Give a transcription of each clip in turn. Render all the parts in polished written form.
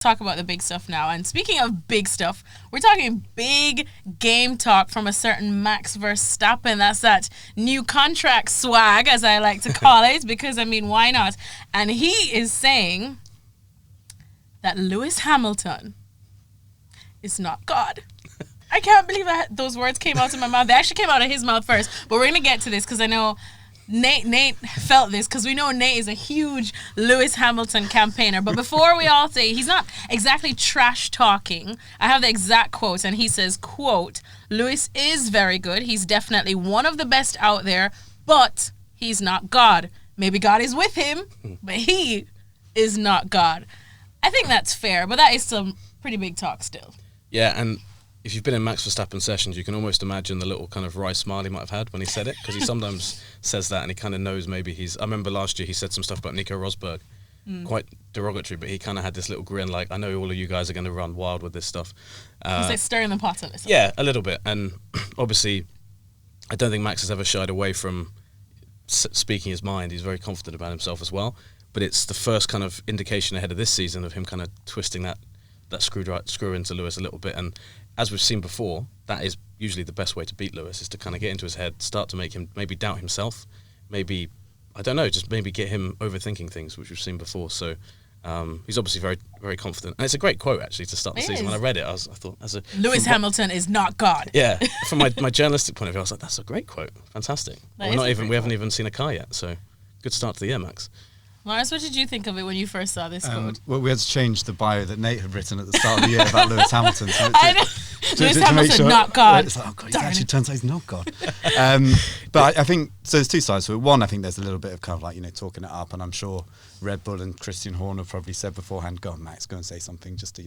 Talk about the big stuff now. And speaking of big stuff, we're talking big game talk from a certain Max Verstappen. That's that new contract swag, as I like to call it, because, I mean, why not? And he is saying that Lewis Hamilton is not God. I can't believe those words came out of my mouth. They actually came out of his mouth first, but we're going to get to this because I know Nate felt this, because we know Nate is a huge Lewis Hamilton campaigner. But before we all say, he's not exactly trash talking. I have the exact quote, and he says, quote, Lewis is very good. He's definitely one of the best out there, but he's not God. Maybe God is with him, but he is not God. I think that's fair, but that is some pretty big talk still. Yeah, and if you've been in Max Verstappen sessions, you can almost imagine the little kind of wry smile he might have had when he said it, because he sometimes says that and he kind of knows maybe I remember last year he said some stuff about Nico Rosberg, quite derogatory, but he kind of had this little grin like, I know all of you guys are going to run wild with this stuff. He's like stirring the pot a little. Yeah, a little bit. And obviously, I don't think Max has ever shied away from speaking his mind. He's very confident about himself as well. But it's the first kind of indication ahead of this season of him kind of twisting that screw into Lewis a little bit. And as we've seen before, that is usually the best way to beat Lewis, is to kind of get into his head, start to make him maybe doubt himself, maybe, I don't know, just maybe get him overthinking things, which we've seen before. So he's obviously very, very confident. And it's a great quote, actually, to start the season. When I read it, I thought, Lewis Hamilton is not God. Yeah, from my journalistic point of view, I was like, that's a great quote. Fantastic. We haven't even seen a car yet, so good start to the year, Max. Lawrence, what did you think of it when you first saw this quote? Well, we had to change the bio that Nate had written at the start of the year about Lewis Hamilton. Lewis Hamilton, not God. It's like, oh God, he actually turns out he's not God. But I think, so there's two sides to it. One, I think there's a little bit of kind of like, talking it up, and I'm sure Red Bull and Christian Horner probably said beforehand, go on, Max, go and say something just to,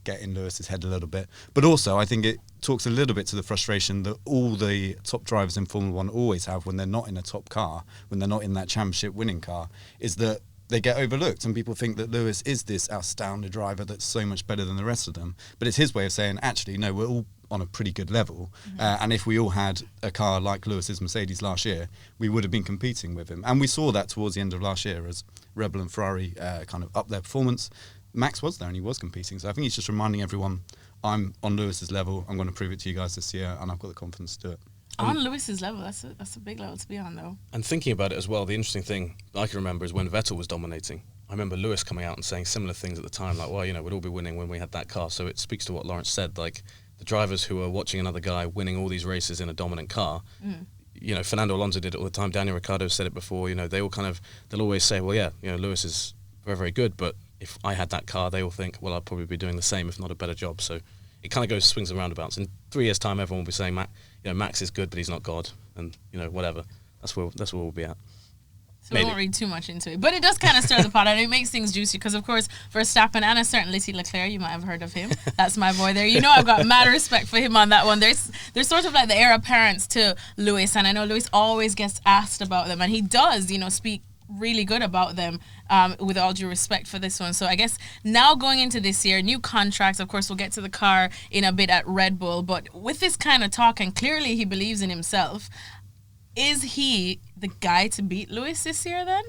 get in Lewis's head a little bit. But also, I think it talks a little bit to the frustration that all the top drivers in Formula One always have when they're not in a top car, when they're not in that championship winning car, is that they get overlooked, and people think that Lewis is this outstanding driver that's so much better than the rest of them. But it's his way of saying, actually, no, we're all on a pretty good level. And if we all had a car like Lewis's Mercedes last year, we would have been competing with him. And we saw that towards the end of last year as Red Bull and Ferrari kind of upped their performance. Max was there and he was competing. So I think he's just reminding everyone, I'm on Lewis's level, I'm going to prove it to you guys this year, and I've got the confidence to do it. On Lewis's level, that's a big level to be on, though. And thinking about it as well, the interesting thing I can remember is when Vettel was dominating. I remember Lewis coming out and saying similar things at the time, like, well, we'd all be winning when we had that car. So it speaks to what Lawrence said, like the drivers who are watching another guy winning all these races in a dominant car. Fernando Alonso did it all the time. Daniel Ricciardo said it before. They all they'll always say, well, yeah, Lewis is very, very good, but if I had that car, they all think, well, I'd probably be doing the same, if not a better job. So it kind of goes swings and roundabouts. In 3 years' time, everyone will be saying, Max is good, but he's not God, and whatever. That's where we'll be at. So we won't read too much into it, but it does kind of stir the pot, and it makes things juicy because, of course, Verstappen and a certain Leclerc, you might have heard of him. That's my boy there. I've got mad respect for him on that one. There's sort of like the heir apparent to Lewis, and I know Lewis always gets asked about them, and he does, speak really good about them, with all due respect for this one. So I guess now going into this year, new contracts, of course we'll get to the car in a bit at Red Bull, but with this kind of talk, and clearly he believes in himself, is he the guy to beat Lewis this year then?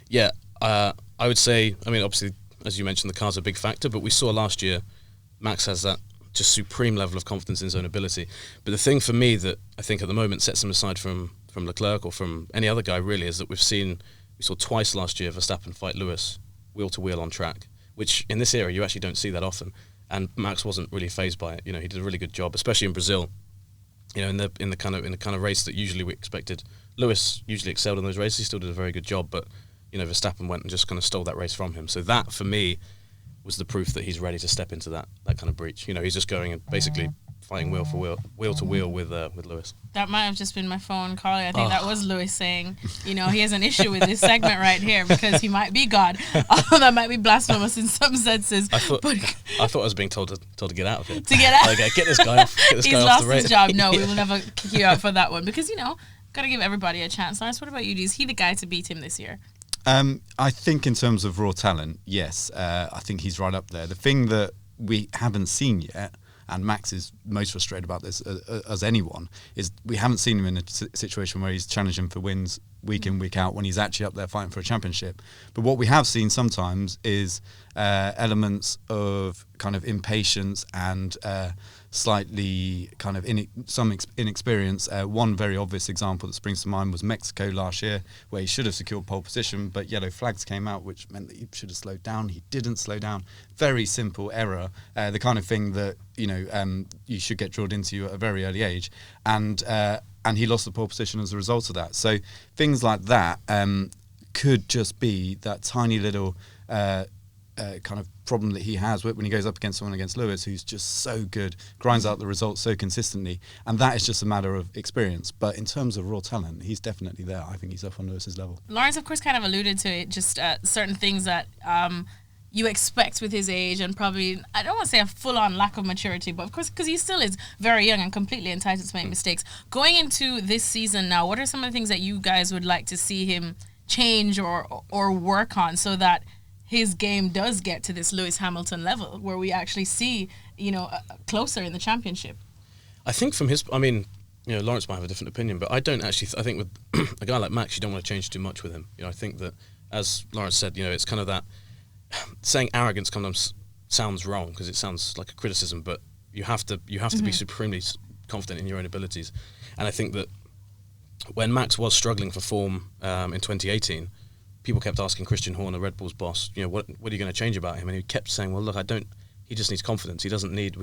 Yeah, I would say, obviously, as you mentioned, the car's a big factor, but we saw last year Max has that just supreme level of confidence in his own ability. But the thing for me that I think at the moment sets him aside from Leclerc or from any other guy really is that we saw twice last year Verstappen fight Lewis wheel to wheel on track, which in this era you actually don't see that often. And Max wasn't really fazed by it. He did a really good job, especially in Brazil. In the kind of race that usually we expected. Lewis usually excelled in those races. He still did a very good job, but Verstappen went and just kind of stole that race from him. So that for me was the proof that he's ready to step into that kind of breach. He's just going and basically fighting wheel to wheel with Lewis. That might have just been my phone calling. I think that was Lewis saying, he has an issue with this segment right here because he might be God. That might be blasphemous in some senses. I thought I was being told to get out of here. To get out? Like, get this guy off. He's lost his job. No, we will never kick you out for that one because, got to give everybody a chance. Lars, what about you? Is he the guy to beat him this year? I think in terms of raw talent, yes. I think he's right up there. The thing that we haven't seen yet, and Max is most frustrated about this as anyone, is we haven't seen him in a situation where he's challenging for wins week in, week out when he's actually up there fighting for a championship. But what we have seen sometimes is elements of kind of impatience and slightly kind of inexperience. One very obvious example that springs to mind was Mexico last year, where he should have secured pole position, but yellow flags came out, which meant that he should have slowed down. He didn't slow down. Very simple error, the kind of thing that you should get drilled into at a very early age, and he lost the pole position as a result of that. So things like that could just be that tiny little kind of problem that he has when he goes up against someone against Lewis, who's just so good, grinds out the results so consistently, and that is just a matter of experience. But in terms of raw talent, he's definitely there. I think he's up on Lewis's level. Laurence, of course, kind of alluded to it, just certain things that you expect with his age, and probably, I don't want to say a full-on lack of maturity, but of course, because he still is very young and completely entitled to make mistakes. Going into this season now, what are some of the things that you guys would like to see him change or work on so that his game does get to this Lewis Hamilton level where we actually see, closer in the championship? I think from his, Laurence might have a different opinion, but I don't actually, I think with a guy like Max, you don't want to change too much with him. I think that, as Laurence said, it's kind of that, saying arrogance sometimes sounds wrong because it sounds like a criticism, but you have to be supremely confident in your own abilities. And I think that when Max was struggling for form in 2018, people kept asking Christian Horner, Red Bull's boss, what are you going to change about him? And he kept saying, well, look, he just needs confidence. We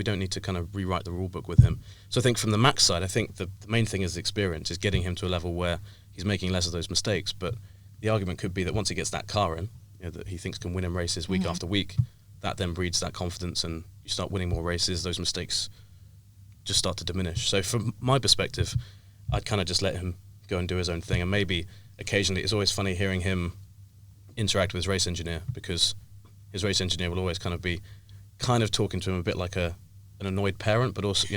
don't need to kind of rewrite the rule book with him. So I think from the Max side, I think the main thing is experience, is getting him to a level where he's making less of those mistakes. But the argument could be that once he gets that car in, that he thinks can win him races week after week, that then breeds that confidence and you start winning more races, those mistakes just start to diminish. So from my perspective, I'd kind of just let him go and do his own thing. And maybe occasionally, it's always funny hearing him interact with his race engineer, because his race engineer will always kind of be talking to him a bit like an annoyed parent, but also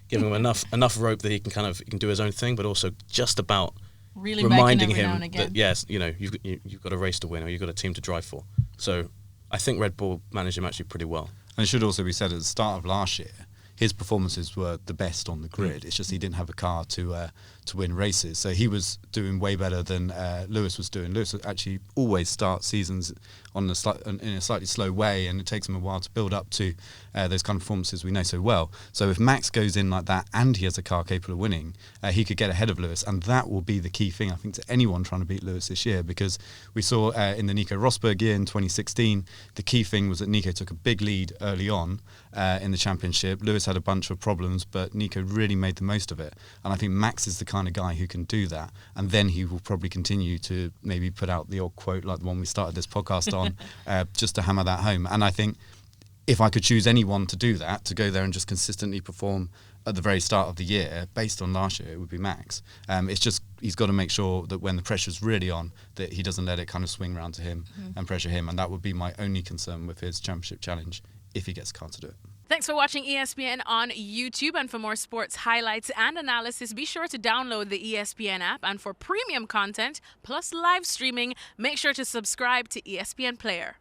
giving him enough rope that he can do his own thing, but also just about really reminding him that yes, you've got a race to win or you've got a team to drive for. So I think Red Bull managed him actually pretty well. And it should also be said at the start of last year, his performances were the best on the grid. It's just he didn't have a car to win races. So he was doing way better than Lewis was doing. Lewis actually always starts seasons in a slightly slow way, and it takes him a while to build up to those kind of performances we know so well. So if Max goes in like that and he has a car capable of winning, he could get ahead of Lewis, and that will be the key thing, I think, to anyone trying to beat Lewis this year, because we saw in the Nico Rosberg year in 2016, the key thing was that Nico took a big lead early on in the championship. Lewis had a bunch of problems, but Nico really made the most of it, and I think Max is the kind of guy who can do that, and then he will probably continue to maybe put out the odd quote like the one we started this podcast on, just to hammer that home. And I think if I could choose anyone to do that, to go there and just consistently perform at the very start of the year, based on last year, it would be Max. It's just he's got to make sure that when the pressure's really on, that he doesn't let it kind of swing round to him and pressure him, and that would be my only concern with his championship challenge, if he gets a car to do it. Thanks for watching ESPN on YouTube, and for more sports highlights and analysis, be sure to download the ESPN app, and for premium content plus live streaming, make sure to subscribe to ESPN Player.